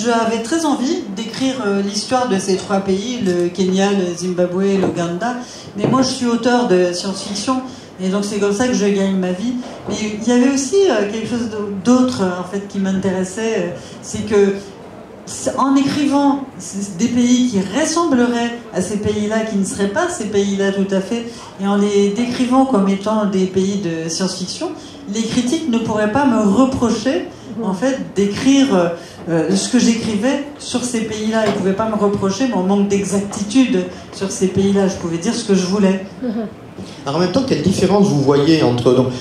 j'avais très envie d'écrire l'histoire de ces trois pays, le Kenya, le Zimbabwe et l'Ouganda. Mais moi, je suis auteur de science-fiction, et donc c'est comme ça que je gagne ma vie. Mais il y avait aussi quelque chose d'autre, en fait, qui m'intéressait. C'est que, en écrivant des pays qui ressembleraient à ces pays-là, qui ne seraient pas ces pays-là tout à fait, et en les décrivant comme étant des pays de science-fiction, les critiques ne pourraient pas me reprocher, en fait, d'écrire ce que j'écrivais sur ces pays-là. Ils ne pouvaient pas me reprocher mon manque d'exactitude sur ces pays-là. Je pouvais dire ce que je voulais. Alors en même temps, quelle différence vous voyez entre... Donc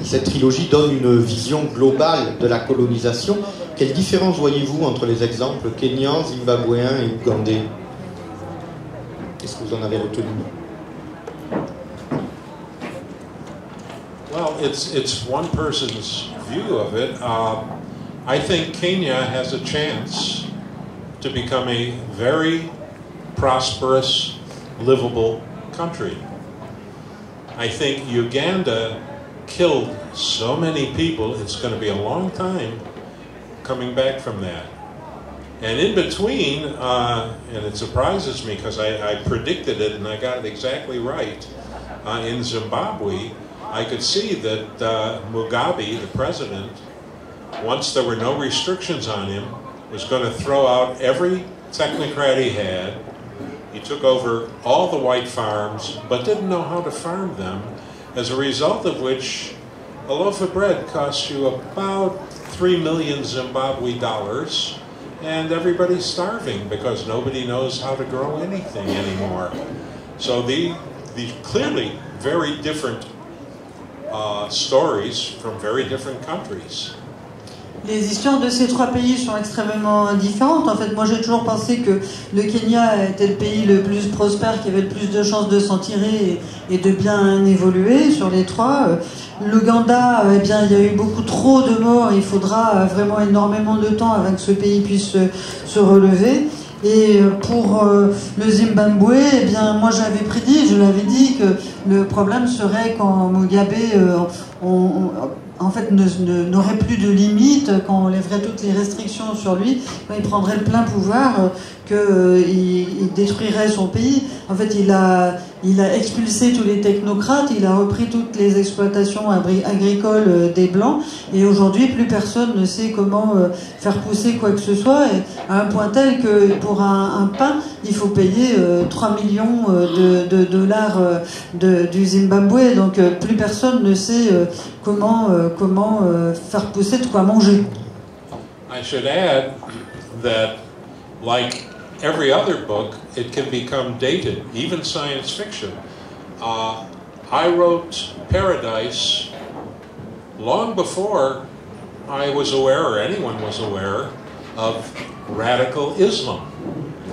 cette trilogie donne une vision globale de la colonisation. Quelle différence voyez-vous entre les exemples kenyans, zimbabwéens et ougandais? Qu'est-ce que vous en avez retenu? Well, it's one person's view of it. I think Kenya has a chance to become a very prosperous, livable country. I think Uganda killed so many people, it's going to be a long time coming back from that. And in between, and it surprises me because I predicted it and I got it exactly right, in Zimbabwe, I could see that Mugabe, the president, once there were no restrictions on him, was going to throw out every technocrat he had. He took over all the white farms, but didn't know how to farm them, as a result of which a loaf of bread costs you about 3 million Zimbabwe dollars, and everybody's starving because nobody knows how to grow anything anymore. So the clearly very different stories from very different countries. Les histoires de ces trois pays sont extrêmement différentes. En fait, moi j'ai toujours pensé que le Kenya était le pays le plus prospère, qui avait le plus de chances de s'en tirer et de bien évoluer sur les trois. L'Ouganda, eh bien, il y a eu beaucoup trop de morts. Il faudra vraiment énormément de temps avant que ce pays puisse se relever. Et pour le Zimbabwe, eh bien, moi j'avais prédit, je l'avais dit, que le problème serait quand Mugabe en fait n'aurait plus de limites, quand on lèverait toutes les restrictions sur lui, quand il prendrait le plein pouvoir, qu'il détruirait son pays. En fait, il a expulsé tous les technocrates, il a repris toutes les exploitations agricoles des Blancs, et aujourd'hui, plus personne ne sait comment faire pousser quoi que ce soit, et à un point tel que pour un pain, il faut payer 3 millions de dollars du Zimbabwe, donc plus personne ne sait comment faire pousser de quoi manger. I should add that, like every other book, it can become dated, even science fiction. I wrote Paradise long before I was aware, or anyone was aware, of radical Islam.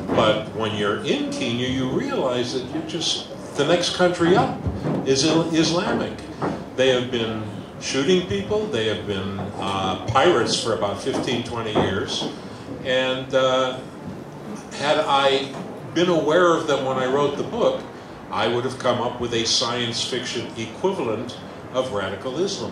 But when you're in Kenya, you realize that you're just, the next country up is Islamic. They have been shooting people, they have been pirates for about 15, 20 years, and had I been aware of them when I wrote the book, I would have come up with a science fiction equivalent of radical Islam.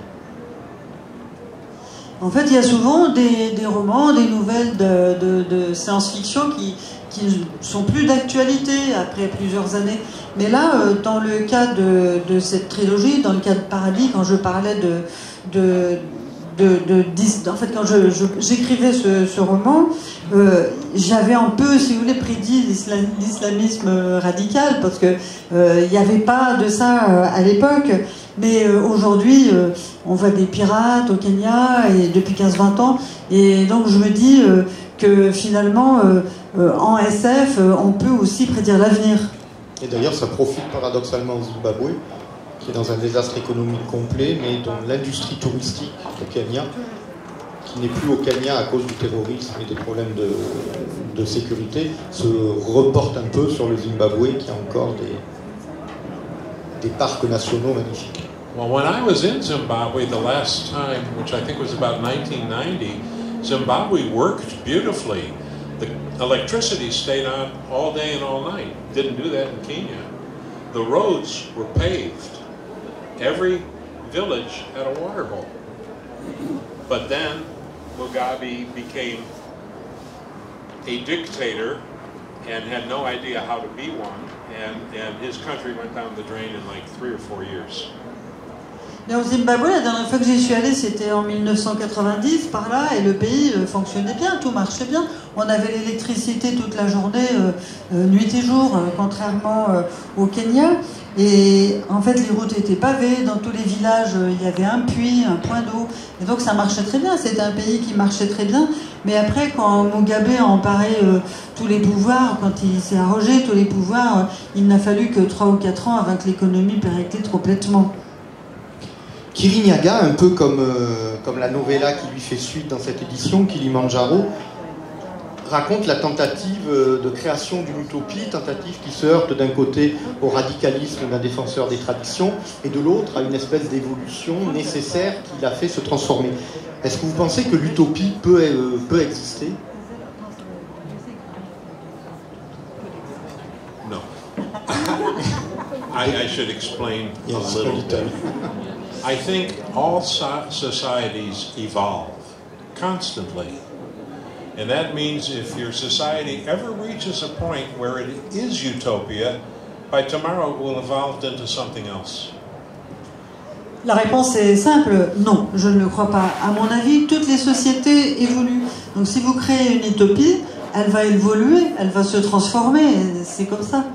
En fait, il y a souvent des romans, des nouvelles de science-fiction qui ne sont plus d'actualité après plusieurs années. Mais là, dans le cas de cette trilogie, dans le cas de Paradis, quand je parlais en fait, quand j'écrivais ce roman, j'avais un peu, si vous voulez, prédit l'islamisme radical, parce que il n'y avait pas de ça à l'époque. Mais aujourd'hui, on voit des pirates au Kenya et depuis 15-20 ans, et donc je me dis que finalement, en SF, on peut aussi prédire l'avenir. Et d'ailleurs, ça profite paradoxalement au Zimbabwe, qui est dans un désastre économique complet, mais dont l'industrie touristique au Kenya, qui n'est plus au Kenya à cause du terrorisme et des problèmes de sécurité, se reporte un peu sur le Zimbabwe, qui a encore des parcs nationaux magnifiques. Well, when I was in Zimbabwe the last time, which I think was about 1990, Zimbabwe worked beautifully. The electricity stayed on all day and all night. Didn't do that in Kenya. The roads were paved. Every village had a water hole. But then Mugabe became a dictator and had no idea how to be one, and his country went down the drain in like 3 or 4 years. Et au Zimbabwe, la dernière fois que j'y suis allée, c'était en 1990, par là, et le pays fonctionnait bien, tout marchait bien. On avait l'électricité toute la journée, nuit et jour, contrairement au Kenya. Et en fait, les routes étaient pavées, dans tous les villages, il y avait un puits, un point d'eau. Et donc ça marchait très bien, c'était un pays qui marchait très bien. Mais après, quand Mugabe a emparé tous les pouvoirs, quand il s'est arrogé tous les pouvoirs, il n'a fallu que 3 ou 4 ans avant que l'économie périclite complètement. Kirinyaga, un peu comme la novella qui lui fait suite dans cette édition, Kilimanjaro, raconte la tentative de création d'une utopie, tentative qui se heurte d'un côté au radicalisme d'un défenseur des traditions et de l'autre à une espèce d'évolution nécessaire qui l'a fait se transformer. Est-ce que vous pensez que l'utopie peut exister? No. I should explain a little bit. I think all societies evolve constantly. And that means if your society ever reaches a point where it is utopia, by tomorrow it will evolve into something else. La réponse est simple, non, je ne le crois pas. À mon avis, toutes les sociétés évoluent. Donc si vous créez une utopie, elle va évoluer, elle va se transformer, c'est comme ça.